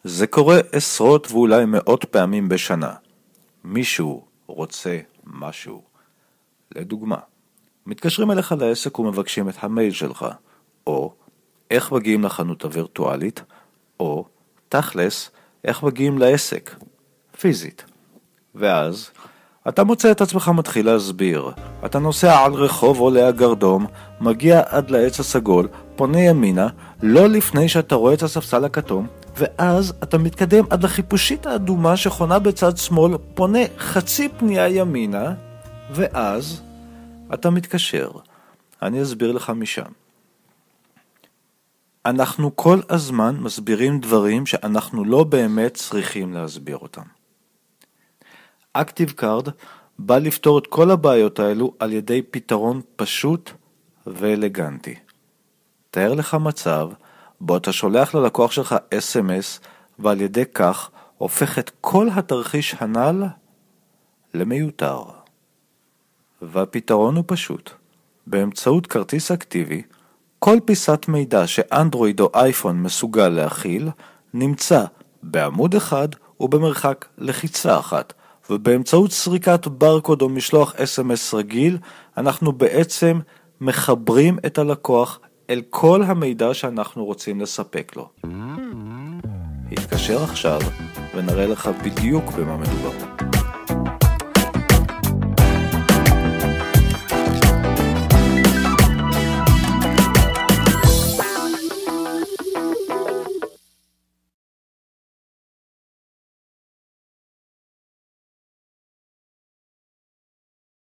זה קורה עשרות ואולי מאות פעמים בשנה. מישהו רוצה משהו. לדוגמה, מתקשרים אליך לעסק ומבקשים את המייל שלך, או איך מגיעים לחנות הווירטואלית, או תכלס, איך מגיעים לעסק, פיזית. ואז, אתה מוצא את עצמך מתחיל להסביר. אתה נוסע על רחוב עולה הגרדום, מגיע עד לעץ הסגול, פונה ימינה, לא לפני שאתה רואה את הספסל הכתום, ואז אתה מתקדם עד לחיפושית האדומה שחונה בצד שמאל, פונה חצי פנייה ימינה, ואז אתה מתקשר. אני אסביר לך משם. אנחנו כל הזמן מסבירים דברים שאנחנו לא באמת צריכים להסביר אותם. Active Card בא לפתור את כל הבעיות האלו על ידי פתרון פשוט ואלגנטי. תאר לך מצב בו אתה שולח ללקוח שלך SMS ועל ידי כך הופך את כל התרחיש הנ"ל למיותר. והפתרון הוא פשוט. באמצעות כרטיס אקטיבי, כל פיסת מידע שאנדרואיד או אייפון מסוגל להכיל נמצא בעמוד אחד ובמרחק לחיצה אחת. ובאמצעות סריקת ברקוד או משלוח SMS רגיל, אנחנו בעצם מחברים את הלקוח אל כל המידע שאנחנו רוצים לספק לו. התקשר עכשיו ונראה לך בדיוק במה מדובר.